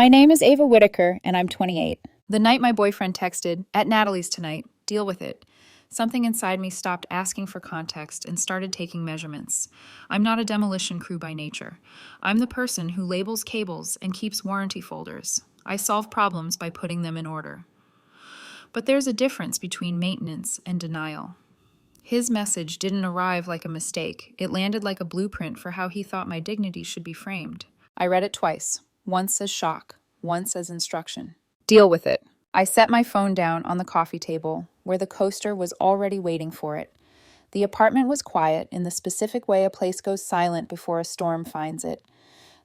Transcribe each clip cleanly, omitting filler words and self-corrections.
My name is Ava Whitaker, and I'm 28. The night my boyfriend texted, "At Natalie's tonight, deal with it." Something inside me stopped asking for context and started taking measurements. I'm not a demolition crew by nature. I'm the person who labels cables and keeps warranty folders. I solve problems by putting them in order. But there's a difference between maintenance and denial. His message didn't arrive like a mistake. It landed like a blueprint for how he thought my dignity should be framed. I read it twice, once as shock, once as instruction. Deal with it. I set my phone down on the coffee table, where the coaster was already waiting for it. The apartment was quiet in the specific way a place goes silent before a storm finds it.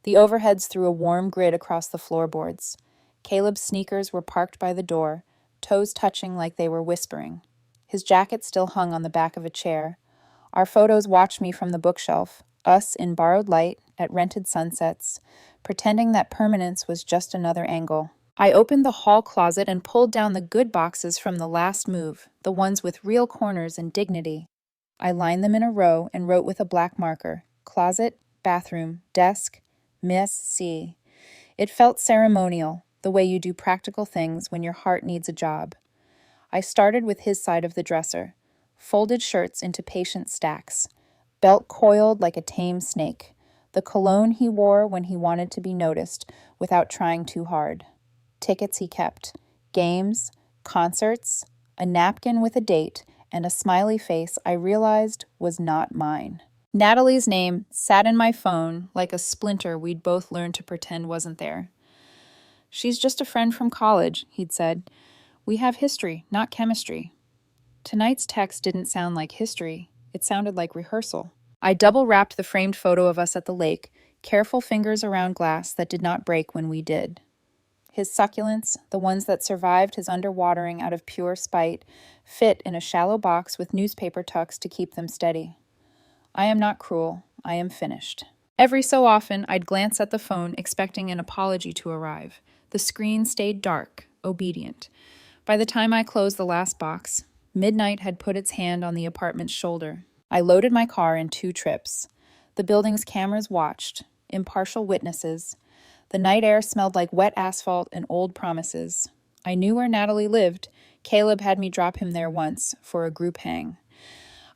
The overheads threw a warm grid across the floorboards. Caleb's sneakers were parked by the door, toes touching like they were whispering. His jacket still hung on the back of a chair. Our photos watched me from the bookshelf, us in borrowed light at rented sunsets, pretending that permanence was just another angle. I opened the hall closet and pulled down the good boxes from the last move, the ones with real corners and dignity. I lined them in a row and wrote with a black marker, closet, bathroom, desk, Miss C. It felt ceremonial, the way you do practical things when your heart needs a job. I started with his side of the dresser, folded shirts into patient stacks, belt coiled like a tame snake, the cologne he wore when he wanted to be noticed without trying too hard. Tickets he kept, games, concerts, a napkin with a date, and a smiley face I realized was not mine. Natalie's name sat in my phone like a splinter we'd both learned to pretend wasn't there. "She's just a friend from college," he'd said. "We have history, not chemistry." Tonight's text didn't sound like history. It sounded like rehearsal. I double-wrapped the framed photo of us at the lake, careful fingers around glass that did not break when we did. His succulents, the ones that survived his underwatering out of pure spite, fit in a shallow box with newspaper tucks to keep them steady. I am not cruel. I am finished. Every so often, I'd glance at the phone, expecting an apology to arrive. The screen stayed dark, obedient. By the time I closed the last box, midnight had put its hand on the apartment's shoulder. I loaded my car in 2 trips. The building's cameras watched, impartial witnesses. The night air smelled like wet asphalt and old promises. I knew where Natalie lived. Caleb had me drop him there once, for a group hang.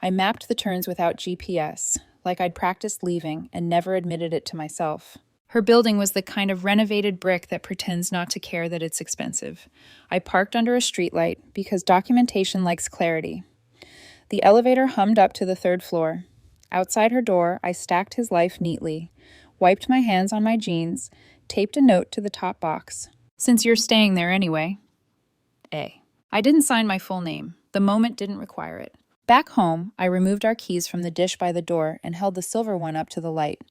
I mapped the turns without GPS, like I'd practiced leaving and never admitted it to myself. Her building was the kind of renovated brick that pretends not to care that it's expensive. I parked under a streetlight because documentation likes clarity. The elevator hummed up to the 3rd floor. Outside her door, I stacked his life neatly, wiped my hands on my jeans, taped a note to the top box. "Since you're staying there anyway. A." I didn't sign my full name. The moment didn't require it. Back home, I removed our keys from the dish by the door and held the silver one up to the light.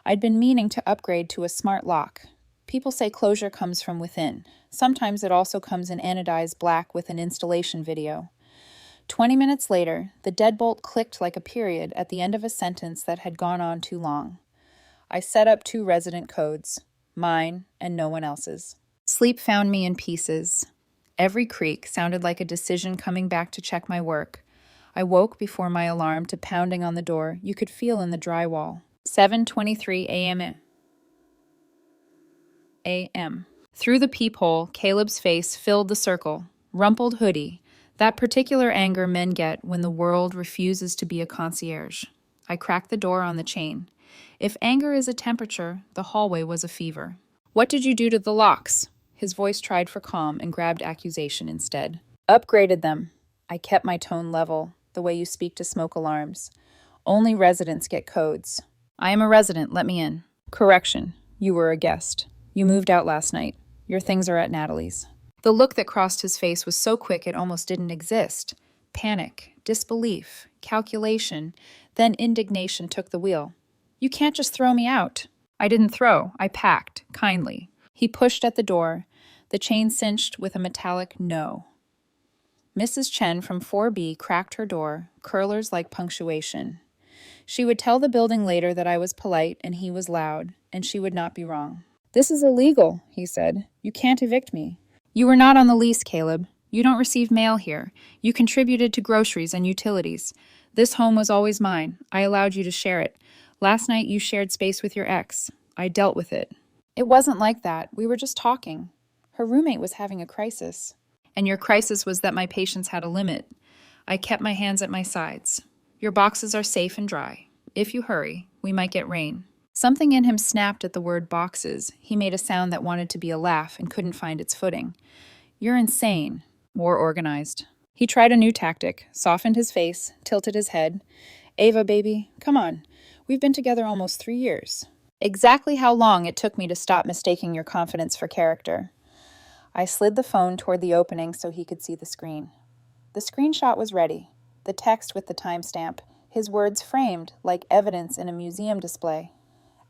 I'd been meaning to upgrade to a smart lock. People say closure comes from within. Sometimes it also comes in anodized black with an installation video. 20 minutes later, the deadbolt clicked like a period at the end of a sentence that had gone on too long. I set up 2 resident codes, mine and no one else's. Sleep found me in pieces. Every creak sounded like a decision coming back to check my work. I woke before my alarm to pounding on the door you could feel in the drywall. 7:23 a.m. Through the peephole, Caleb's face filled the circle. Rumpled hoodie. That particular anger men get when the world refuses to be a concierge. I cracked the door on the chain. If anger is a temperature, the hallway was a fever. "What did you do to the locks?" His voice tried for calm and grabbed accusation instead. "Upgraded them." I kept my tone level, the way you speak to smoke alarms. "Only residents get codes." "I am a resident, let me in." "Correction, you were a guest. You moved out last night. Your things are at Natalie's." The look that crossed his face was so quick it almost didn't exist. Panic, disbelief, calculation, then indignation took the wheel. "You can't just throw me out." I didn't throw, I packed, kindly. He pushed at the door, the chain cinched with a metallic no. Mrs. Chen from 4B cracked her door, curlers like punctuation. She would tell the building later that I was polite and he was loud, and she would not be wrong. "This is illegal," he said. "You can't evict me." "You were not on the lease, Caleb. You don't receive mail here. You contributed to groceries and utilities. This home was always mine. I allowed you to share it. Last night you shared space with your ex. I dealt with it." It wasn't like that. We were just talking. Her roommate was having a crisis. And your crisis was that my patience had a limit. I kept my hands at my sides. Your boxes are safe and dry. If you hurry, we might get rain. Something in him snapped at the word boxes. He made a sound that wanted to be a laugh and couldn't find its footing. You're insane. More organized. He tried a new tactic, softened his face, tilted his head. Ava, baby, come on. We've been together almost 3 years. Exactly how long it took me to stop mistaking your confidence for character. I slid the phone toward the opening so he could see the screen. The screenshot was ready, the text with the timestamp, his words framed like evidence in a museum display.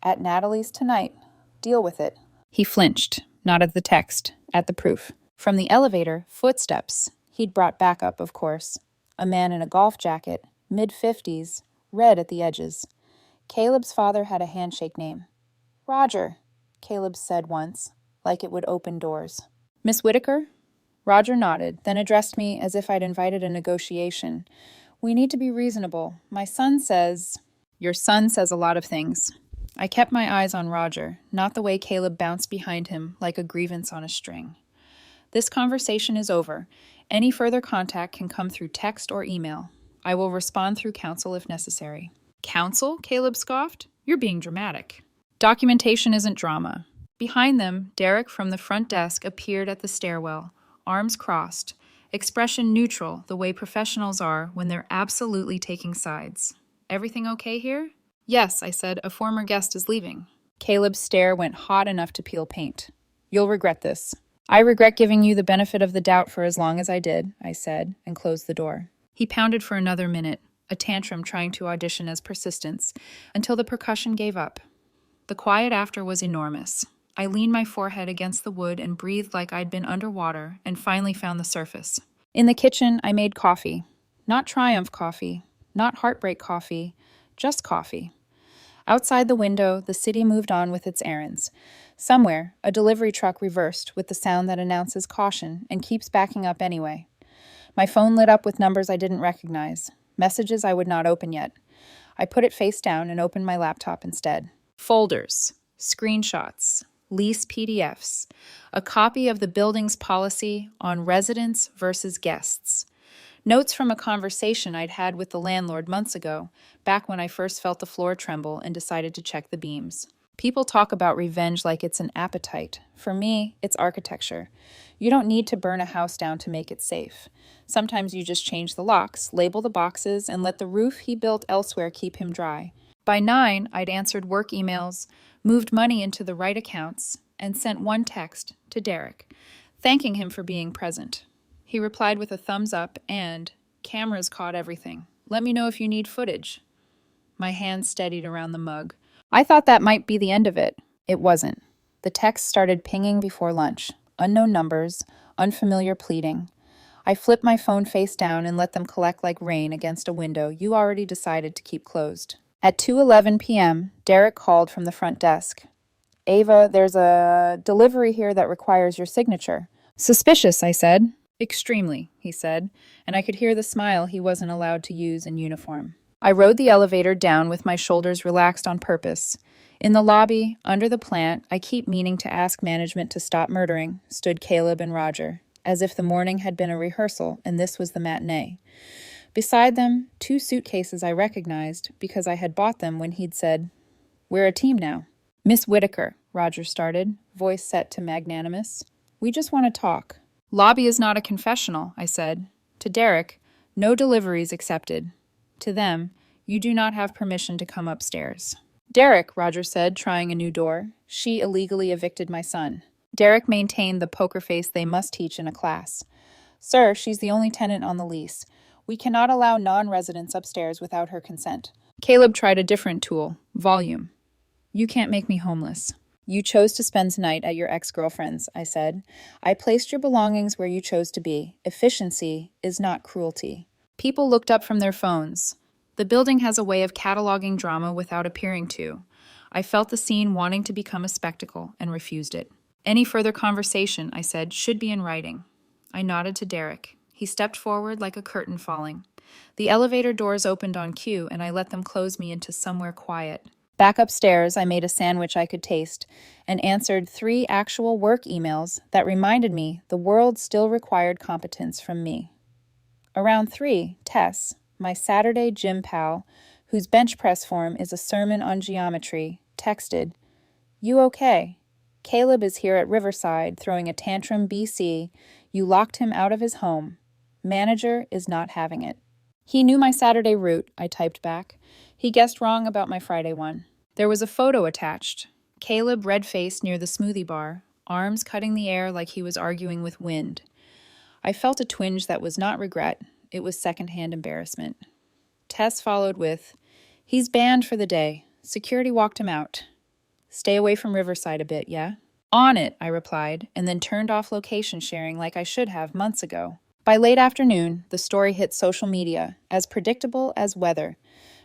At Natalie's tonight. Deal with it. He flinched, not at the text, at the proof. From the elevator, footsteps. He'd brought backup, of course. A man in a golf jacket, mid-50s, red at the edges. Caleb's father had a handshake name. Roger, Caleb said once, like it would open doors. Miss Whitaker? Roger nodded, then addressed me as if I'd invited a negotiation. We need to be reasonable. My son says... Your son says a lot of things. I kept my eyes on Roger, not the way Caleb bounced behind him like a grievance on a string. This conversation is over. Any further contact can come through text or email. I will respond through counsel if necessary. Counsel? Caleb scoffed. You're being dramatic. Documentation isn't drama. Behind them, Derek from the front desk appeared at the stairwell, arms crossed, expression neutral the way professionals are when they're absolutely taking sides. Everything okay here? Yes, I said, a former guest is leaving. Caleb's stare went hot enough to peel paint. You'll regret this. I regret giving you the benefit of the doubt for as long as I did, I said, and closed the door. He pounded for another minute, a tantrum trying to audition as persistence, until the percussion gave up. The quiet after was enormous. I leaned my forehead against the wood and breathed like I'd been underwater and finally found the surface. In the kitchen, I made coffee. Not Triumph coffee, not heartbreak coffee, just coffee. Outside the window, the city moved on with its errands. Somewhere, a delivery truck reversed with the sound that announces caution and keeps backing up anyway. My phone lit up with numbers I didn't recognize, messages I would not open yet. I put it face down and opened my laptop instead. Folders, screenshots, lease PDFs, a copy of the building's policy on residents versus guests. Notes from a conversation I'd had with the landlord months ago, back when I first felt the floor tremble and decided to check the beams. People talk about revenge like it's an appetite. For me, it's architecture. You don't need to burn a house down to make it safe. Sometimes you just change the locks, label the boxes, and let the roof he built elsewhere keep him dry. By 9, I'd answered work emails, moved money into the right accounts, and sent one text to Derek, thanking him for being present. He replied with a thumbs up and, cameras caught everything. Let me know if you need footage. My hand steadied around the mug. I thought that might be the end of it. It wasn't. The text started pinging before lunch. Unknown numbers, unfamiliar pleading. I flipped my phone face down and let them collect like rain against a window you already decided to keep closed. At 2:11 p.m., Derek called from the front desk. Ava, there's a delivery here that requires your signature. Suspicious, I said. Extremely, he said, and I could hear the smile he wasn't allowed to use in uniform. I rode the elevator down with my shoulders relaxed on purpose. In the lobby, under the plant, I keep meaning to ask management to stop murdering, stood Caleb and Roger, as if the morning had been a rehearsal and this was the matinee. Beside them, 2 suitcases I recognized because I had bought them when he'd said, "We're a team now." Miss Whitaker, Roger started, voice set to magnanimous. We just want to talk. Lobby is not a confessional, I said. To Derek, no deliveries accepted. To them, you do not have permission to come upstairs. Derek, Roger said, trying a new door. She illegally evicted my son. Derek maintained the poker face they must teach in a class. Sir, she's the only tenant on the lease. We cannot allow non-residents upstairs without her consent. Caleb tried a different tool, volume. You can't make me homeless. You chose to spend tonight at your ex-girlfriend's, I said. I placed your belongings where you chose to be. Efficiency is not cruelty. People looked up from their phones. The building has a way of cataloging drama without appearing to. I felt the scene wanting to become a spectacle and refused it. Any further conversation, I said, should be in writing. I nodded to Derek. He stepped forward like a curtain falling. The elevator doors opened on cue, and I let them close me into somewhere quiet. Back upstairs, I made a sandwich I could taste and answered 3 actual work emails that reminded me the world still required competence from me. Around 3, Tess, my Saturday gym pal, whose bench press form is a sermon on geometry, texted, "You okay? Caleb is here at Riverside throwing a tantrum BC. You locked him out of his home. Manager is not having it." He knew my Saturday route, I typed back. He guessed wrong about my Friday one. There was a photo attached. Caleb red-faced near the smoothie bar, arms cutting the air like he was arguing with wind. I felt a twinge that was not regret, it was secondhand embarrassment. Tess followed with, "He's banned for the day. Security walked him out. Stay away from Riverside a bit, yeah?" "On it," I replied, and then turned off location sharing like I should have months ago. By late afternoon, the story hit social media, as predictable as weather.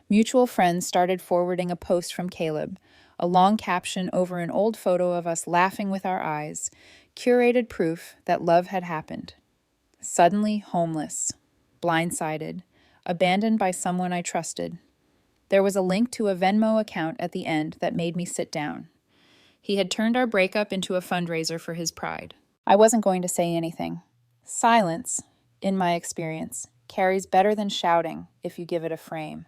Mutual friends started forwarding a post from Caleb, a long caption over an old photo of us laughing with our eyes, curated proof that love had happened. Suddenly homeless, blindsided, abandoned by someone I trusted. There was a link to a Venmo account at the end that made me sit down. He had turned our breakup into a fundraiser for his pride. I wasn't going to say anything. Silence, in my experience, carries better than shouting if you give it a frame.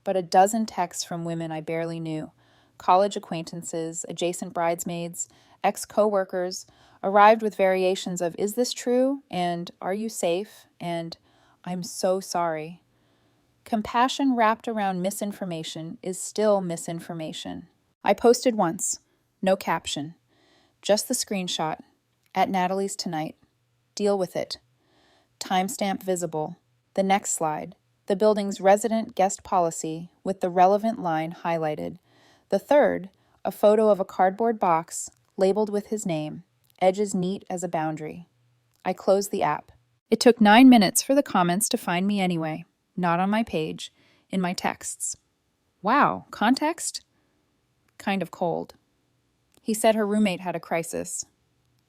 But a dozen texts from women I barely knew, college acquaintances, adjacent bridesmaids, ex-coworkers, arrived with variations of "Is this true?" and "Are you safe?" and "I'm so sorry." Compassion wrapped around misinformation is still misinformation. I posted once, no caption, just the screenshot, "At Natalie's tonight. Deal with it." Timestamp visible. The next slide, the building's resident guest policy with the relevant line highlighted. The third, a photo of a cardboard box labeled with his name, edges neat as a boundary. I closed the app. It took 9 minutes for the comments to find me anyway, not on my page, in my texts. "Wow, context?" "Kind of cold." "He said her roommate had a crisis."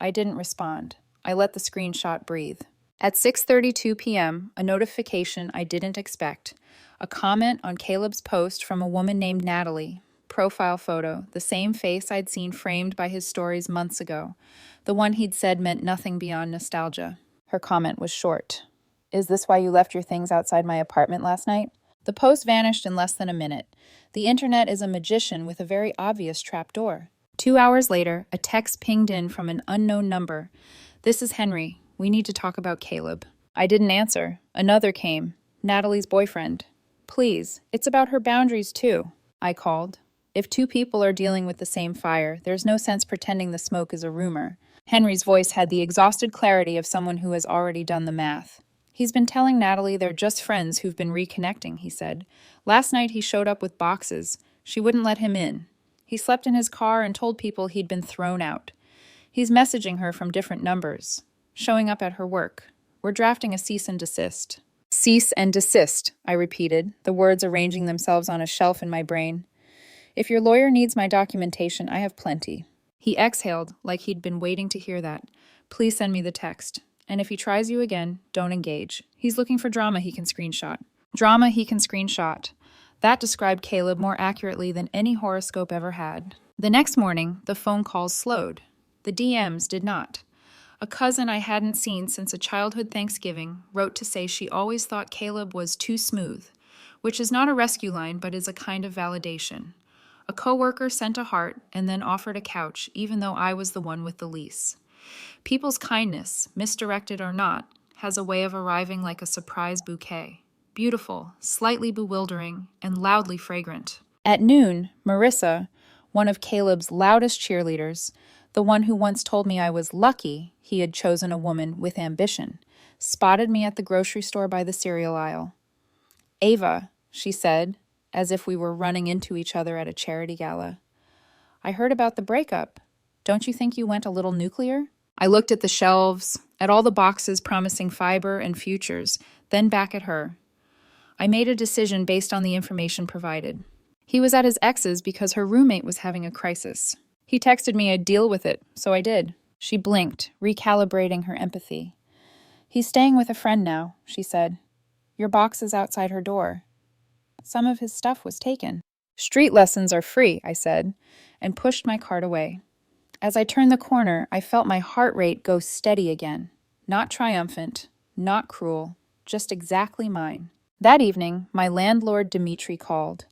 I didn't respond. I let the screenshot breathe. At 6:32 p.m., a notification I didn't expect. A comment on Caleb's post from a woman named Natalie. Profile photo, the same face I'd seen framed by his stories months ago. The one he'd said meant nothing beyond nostalgia. Her comment was short. "Is this why you left your things outside my apartment last night?" The post vanished in less than a minute. The internet is a magician with a very obvious trapdoor. 2 hours later, a text pinged in from an unknown number. "This is Henry. We need to talk about Caleb." I didn't answer. Another came. Natalie's boyfriend. "Please, it's about her boundaries too," I called. If 2 people are dealing with the same fire, there's no sense pretending the smoke is a rumor. Henry's voice had the exhausted clarity of someone who has already done the math. "He's been telling Natalie they're just friends who've been reconnecting," he said. "Last night he showed up with boxes. She wouldn't let him in. He slept in his car and told people he'd been thrown out. He's messaging her from different numbers. Showing up at her work. We're drafting a cease and desist." "Cease and desist," I repeated, the words arranging themselves on a shelf in my brain. "If your lawyer needs my documentation, I have plenty." He exhaled like he'd been waiting to hear that. "Please send me the text. And if he tries you again, don't engage. He's looking for drama he can screenshot." Drama he can screenshot. That described Caleb more accurately than any horoscope ever had. The next morning, the phone calls slowed. The DMs did not. A cousin I hadn't seen since a childhood Thanksgiving wrote to say she always thought Caleb was too smooth, which is not a rescue line but is a kind of validation. A coworker sent a heart and then offered a couch, even though I was the one with the lease. People's kindness, misdirected or not, has a way of arriving like a surprise bouquet. Beautiful, slightly bewildering, and loudly fragrant. At noon, Marissa, one of Caleb's loudest cheerleaders, the one who once told me I was lucky he had chosen a woman with ambition, spotted me at the grocery store by the cereal aisle. "Ava," she said, as if we were running into each other at a charity gala. "I heard about the breakup. Don't you think you went a little nuclear?" I looked at the shelves, at all the boxes promising fiber and futures, then back at her. I made a decision based on the information provided. He was at his ex's because her roommate was having a crisis. He texted me I'd deal with it, so I did. She blinked, recalibrating her empathy. "He's staying with a friend now," she said. "Your box is outside her door. Some of his stuff was taken." Street lessons are free, I said, and pushed my cart away. As I turned the corner, I felt my heart rate go steady again. Not triumphant, not cruel, just exactly mine. That evening, my landlord Dmitri called.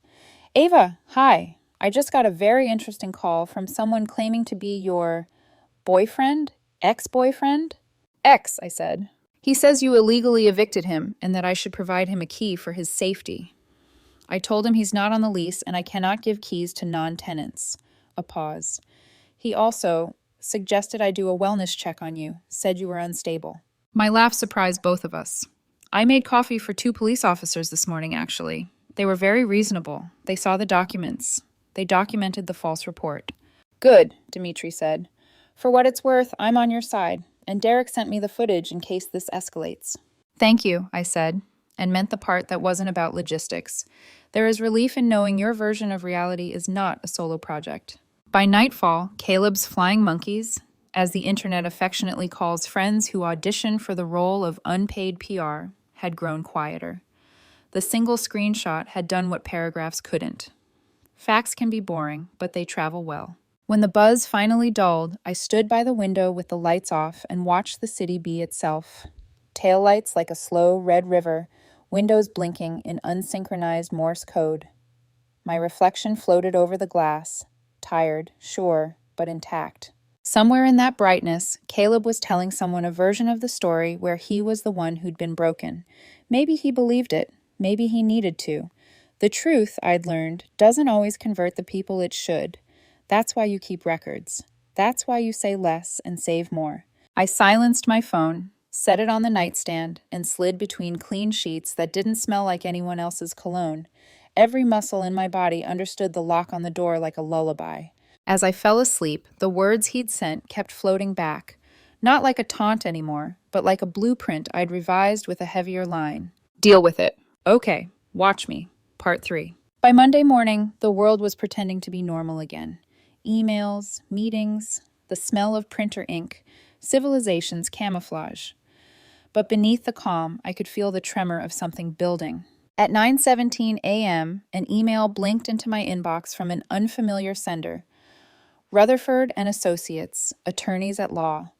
Ava, hi. I just got a very interesting call from someone claiming to be your boyfriend? Ex-boyfriend? Ex, I said. He says you illegally evicted him and that I should provide him a key for his safety. I told him he's not on the lease and I cannot give keys to non-tenants. A pause. He also suggested I do a wellness check on you, said you were unstable. My laugh surprised both of us. I made coffee for 2 police officers this morning, actually. They were very reasonable. They saw the documents. They documented the false report. Good, Dmitri said. For what it's worth, I'm on your side, and Derek sent me the footage in case this escalates. Thank you, I said, and meant the part that wasn't about logistics. There is relief in knowing your version of reality is not a solo project. By nightfall, Caleb's flying monkeys, as the internet affectionately calls friends who audition for the role of unpaid PR, had grown quieter. The single screenshot had done what paragraphs couldn't. Facts can be boring, but they travel well. When the buzz finally dulled, I stood by the window with the lights off and watched the city be itself. Taillights like a slow red river, windows blinking in unsynchronized Morse code. My reflection floated over the glass, tired, sure, but intact. Somewhere in that brightness, Caleb was telling someone a version of the story where he was the one who'd been broken. Maybe he believed it. Maybe he needed to. The truth, I'd learned, doesn't always convert the people it should. That's why you keep records. That's why you say less and save more. I silenced my phone, set it on the nightstand, and slid between clean sheets that didn't smell like anyone else's cologne. Every muscle in my body understood the lock on the door like a lullaby. As I fell asleep, the words he'd sent kept floating back. Not like a taunt anymore, but like a blueprint I'd revised with a heavier line. Deal with it. Okay, watch me. Part 3. By Monday morning, the world was pretending to be normal again. Emails, meetings, the smell of printer ink, civilization's camouflage. But beneath the calm, I could feel the tremor of something building. At 9:17 a.m., an email blinked into my inbox from an unfamiliar sender. Rutherford and Associates, attorneys at law.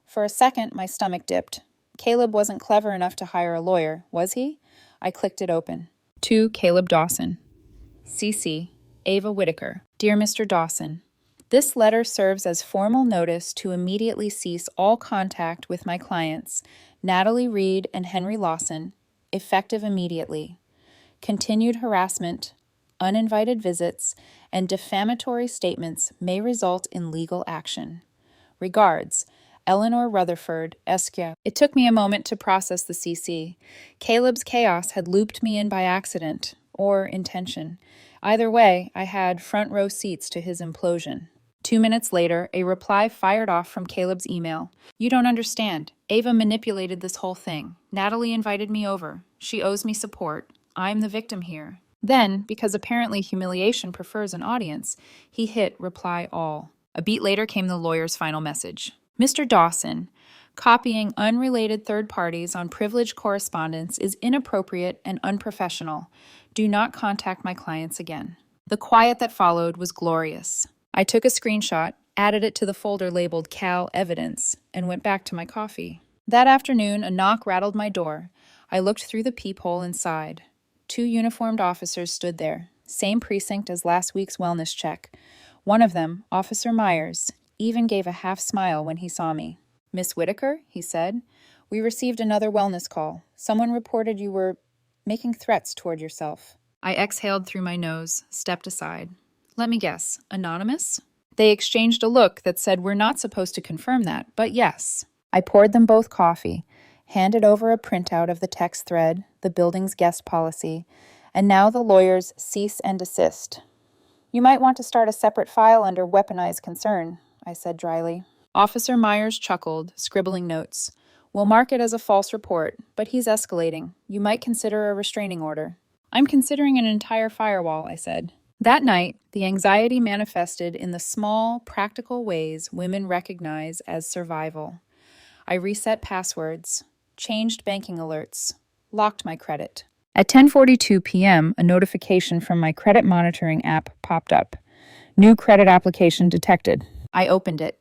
For a second, my stomach dipped. Caleb wasn't clever enough to hire a lawyer, was he? I clicked it open. To Caleb Dawson. CC, Ava Whitaker. Dear Mr. Dawson, this letter serves as formal notice to immediately cease all contact with my clients, Natalie Reed and Henry Lawson, effective immediately. Continued harassment, uninvited visits, and defamatory statements may result in legal action. Regards, Eleanor Rutherford, Esquire. It took me a moment to process the CC. Caleb's chaos had looped me in by accident, or intention. Either way, I had front row seats to his implosion. 2 minutes later, a reply fired off from Caleb's email. You don't understand. Ava manipulated this whole thing. Natalie invited me over. She owes me support. I'm the victim here. Then, because apparently humiliation prefers an audience, he hit reply all. A beat later came the lawyer's final message. Mr. Dawson, copying unrelated third parties on privileged correspondence is inappropriate and unprofessional. Do not contact my clients again. The quiet that followed was glorious. I took a screenshot, added it to the folder labeled Cal Evidence, and went back to my coffee. That afternoon, a knock rattled my door. I looked through the peephole inside. 2 uniformed officers stood there, same precinct as last week's wellness check. One of them, Officer Myers, even gave a half smile when he saw me. Miss Whitaker, he said, we received another wellness call. Someone reported you were making threats toward yourself. I exhaled through my nose, stepped aside. Let me guess, anonymous? They exchanged a look that said we're not supposed to confirm that, but yes. I poured them both coffee, handed over a printout of the text thread, the building's guest policy, and now the lawyer's cease and desist. You might want to start a separate file under weaponized concern, I said dryly. Officer Myers chuckled, scribbling notes. We'll mark it as a false report, but he's escalating. You might consider a restraining order. I'm considering an entire firewall, I said. That night, the anxiety manifested in the small, practical ways women recognize as survival. I reset passwords, changed banking alerts, locked my credit. At 10:42 p.m., a notification from my credit monitoring app popped up. New credit application detected. I opened it.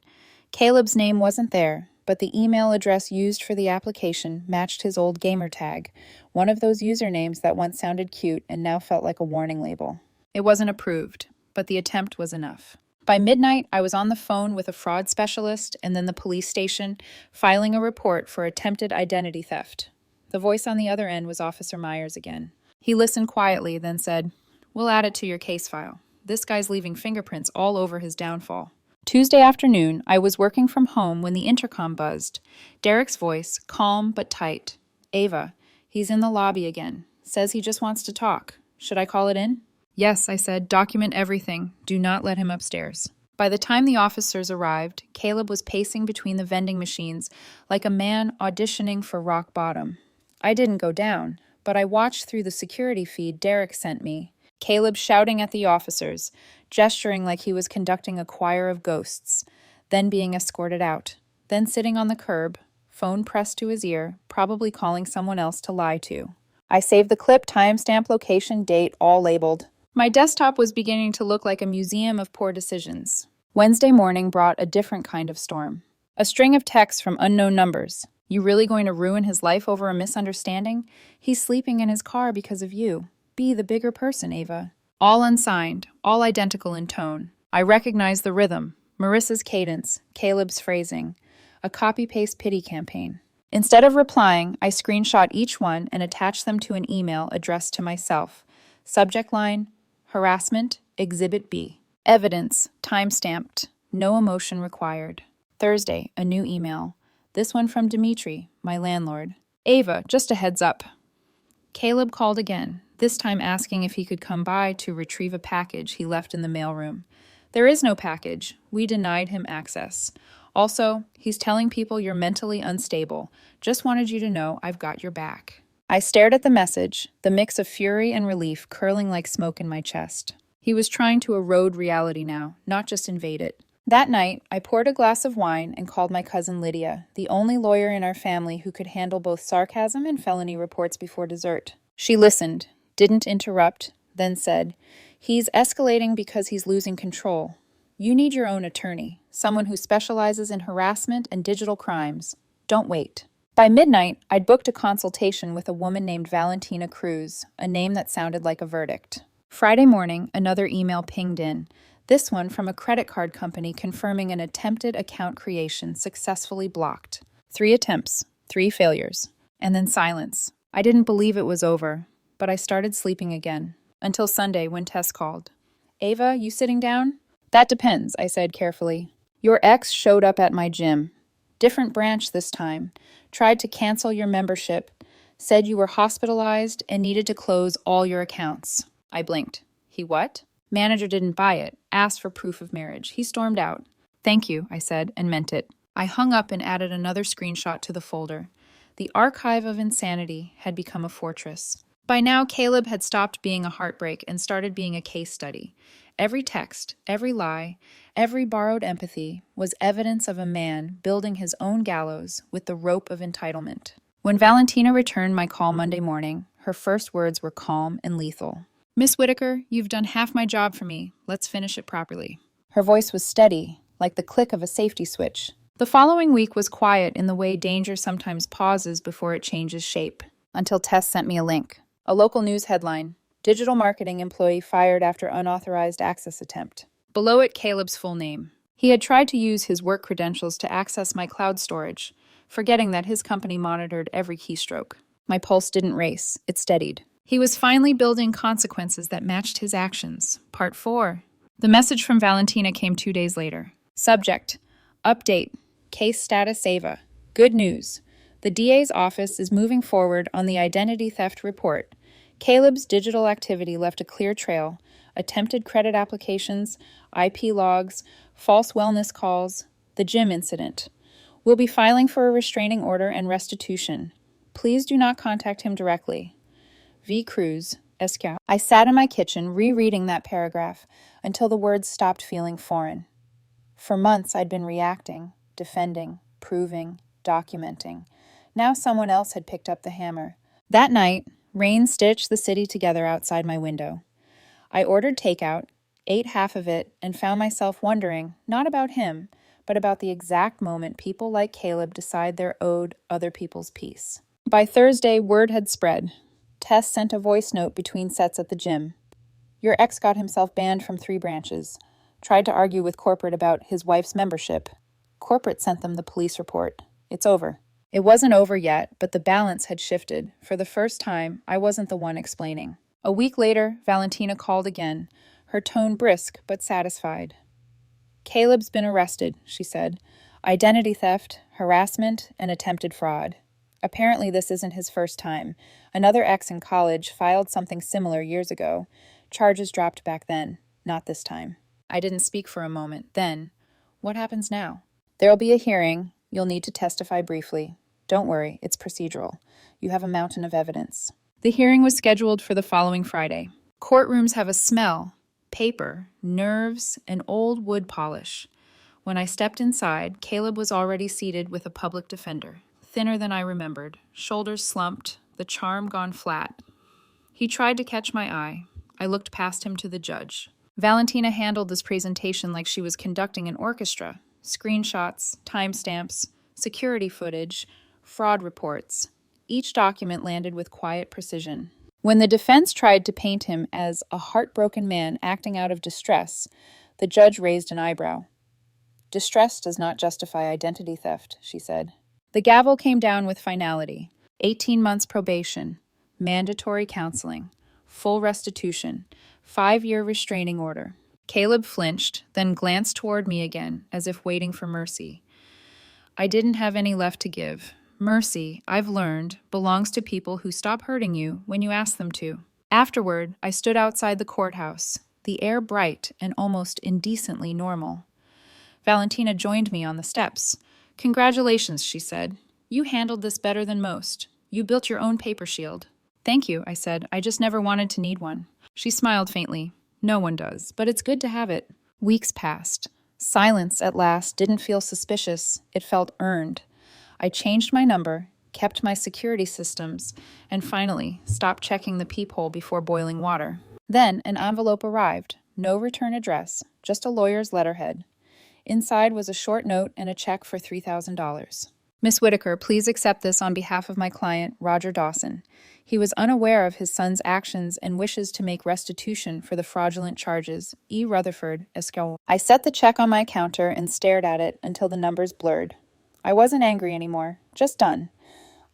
Caleb's name wasn't there, but the email address used for the application matched his old gamer tag, one of those usernames that once sounded cute and now felt like a warning label. It wasn't approved, but the attempt was enough. By midnight, I was on the phone with a fraud specialist and then the police station, filing a report for attempted identity theft. The voice on the other end was Officer Myers again. He listened quietly, then said, "We'll add it to your case file. This guy's leaving fingerprints all over his downfall." Tuesday afternoon, I was working from home when the intercom buzzed. Derek's voice, calm but tight. "Ava, he's in the lobby again. Says he just wants to talk. Should I call it in?" "Yes," I said. "Document everything. Do not let him upstairs." By the time the officers arrived, Caleb was pacing between the vending machines like a man auditioning for rock bottom. I didn't go down, but I watched through the security feed Derek sent me. Caleb shouting at the officers, gesturing like he was conducting a choir of ghosts, then being escorted out, then sitting on the curb, phone pressed to his ear, probably calling someone else to lie to. I saved the clip, timestamp, location, date, all labeled. My desktop was beginning to look like a museum of poor decisions. Wednesday morning brought a different kind of storm. A string of texts from unknown numbers. "You really going to ruin his life over a misunderstanding? He's sleeping in his car because of you. Be the bigger person, Ava." All unsigned, all identical in tone. I recognized the rhythm, Marissa's cadence, Caleb's phrasing. A copy-paste pity campaign. Instead of replying, I screenshot each one and attached them to an email addressed to myself. Subject line, harassment, Exhibit B. Evidence, time-stamped, no emotion required. Thursday, a new email. This one from Dimitri, my landlord. "Ava, just a heads up." Caleb called again, this time asking if he could come by to retrieve a package he left in the mailroom. "There is no package. We denied him access. Also, he's telling people you're mentally unstable. Just wanted you to know I've got your back." I stared at the message, the mix of fury and relief curling like smoke in my chest. He was trying to erode reality now, not just invade it. That night, I poured a glass of wine and called my cousin Lydia, the only lawyer in our family who could handle both sarcasm and felony reports before dessert. She listened, didn't interrupt, then said, "He's escalating because he's losing control. You need your own attorney, someone who specializes in harassment and digital crimes. Don't wait." By midnight, I'd booked a consultation with a woman named Valentina Cruz, a name that sounded like a verdict. Friday morning, another email pinged in, this one from a credit card company confirming an attempted account creation successfully blocked. 3 attempts, 3 failures, and then silence. I didn't believe it was over, but I started sleeping again, until Sunday when Tess called. "Ava, you sitting down?" "That depends," I said carefully. "Your ex showed up at my gym. Different branch this time. Tried to cancel your membership. Said you were hospitalized and needed to close all your accounts." I blinked. "He what?" "Manager didn't buy it. Asked for proof of marriage. He stormed out." "Thank you," I said, and meant it. I hung up and added another screenshot to the folder. The archive of insanity had become a fortress. By now, Caleb had stopped being a heartbreak and started being a case study. Every text, every lie, every borrowed empathy was evidence of a man building his own gallows with the rope of entitlement. When Valentina returned my call Monday morning, her first words were calm and lethal. "Miss Whitaker, you've done half my job for me. Let's finish it properly." Her voice was steady, like the click of a safety switch. The following week was quiet in the way danger sometimes pauses before it changes shape, until Tess sent me a link. A local news headline, "Digital marketing employee fired after unauthorized access attempt." Below it, Caleb's full name. He had tried to use his work credentials to access my cloud storage, forgetting that his company monitored every keystroke. My pulse didn't race, it steadied. He was finally building consequences that matched his actions. Part 4. The message from Valentina came 2 days later. Subject, update, case status Ava. Good news. The DA's office is moving forward on the identity theft report. Caleb's digital activity left a clear trail. Attempted credit applications, IP logs, false wellness calls, the gym incident. We'll be filing for a restraining order and restitution. Please do not contact him directly. V. Cruz, Escal. I sat in my kitchen rereading that paragraph until the words stopped feeling foreign. For months I'd been reacting, defending, proving, documenting. Now someone else had picked up the hammer. That night, Rain stitched the city together outside my window. I ordered takeout, ate half of it, and found myself wondering, not about him, but about the exact moment people like Caleb decide they're owed other people's peace. By Thursday, word had spread. Tess sent a voice note between sets at the gym. Your ex got himself banned from 3 branches. Tried to argue with corporate about his wife's membership. Corporate sent them the police report. It's over. It wasn't over yet, but the balance had shifted. For the first time, I wasn't the one explaining. A week later, Valentina called again, her tone brisk but satisfied. Caleb's been arrested, she said. Identity theft, harassment, and attempted fraud. Apparently this isn't his first time. Another ex in college filed something similar years ago. Charges dropped back then, not this time. I didn't speak for a moment. Then, what happens now? There'll be a hearing. You'll need to testify briefly. Don't worry, it's procedural. You have a mountain of evidence. The hearing was scheduled for the following Friday. Courtrooms have a smell, paper, nerves, and old wood polish. When I stepped inside, Caleb was already seated with a public defender, thinner than I remembered, shoulders slumped, the charm gone flat. He tried to catch my eye. I looked past him to the judge. Valentina handled this presentation like she was conducting an orchestra. Screenshots, timestamps, security footage, fraud reports. Each document landed with quiet precision. When the defense tried to paint him as a heartbroken man acting out of distress, the judge raised an eyebrow. Distress does not justify identity theft, she said. The gavel came down with finality. 18 months probation, mandatory counseling, full restitution, 5-year restraining order. Caleb flinched, then glanced toward me again, as if waiting for mercy. I didn't have any left to give. Mercy, I've learned, belongs to people who stop hurting you when you ask them to. Afterward, I stood outside the courthouse, the air bright and almost indecently normal. Valentina joined me on the steps. Congratulations, she said. You handled this better than most. You built your own paper shield. Thank you, I said. I just never wanted to need one. She smiled faintly. No one does, but it's good to have it. Weeks passed. Silence, at last, didn't feel suspicious. It felt earned. I changed my number, kept my security systems, and finally stopped checking the peephole before boiling water. Then an envelope arrived. No return address, just a lawyer's letterhead. Inside was a short note and a check for $3,000. Miss Whitaker, please accept this on behalf of my client, Roger Dawson. He was unaware of his son's actions and wishes to make restitution for the fraudulent charges. E. Rutherford, Esquire. I set the check on my counter and stared at it until the numbers blurred. I wasn't angry anymore, just done.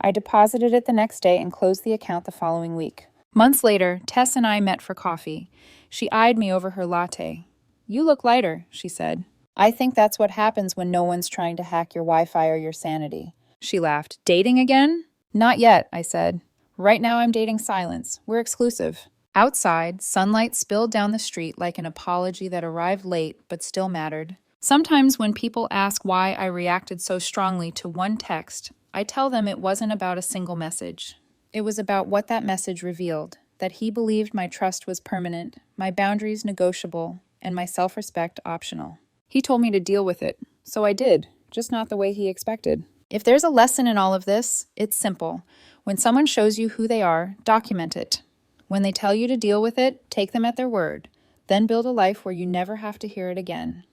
I deposited it the next day and closed the account the following week. Months later, Tess and I met for coffee. She eyed me over her latte. You look lighter, she said. I think that's what happens when no one's trying to hack your Wi-Fi or your sanity. She laughed. Dating again? Not yet, I said. Right now I'm dating silence. We're exclusive. Outside, sunlight spilled down the street like an apology that arrived late but still mattered. Sometimes when people ask why I reacted so strongly to one text, I tell them it wasn't about a single message. It was about what that message revealed, that he believed my trust was permanent, my boundaries negotiable, and my self-respect optional. He told me to deal with it, so I did, just not the way he expected. If there's a lesson in all of this, it's simple. When someone shows you who they are, document it. When they tell you to deal with it, take them at their word. Then build a life where you never have to hear it again.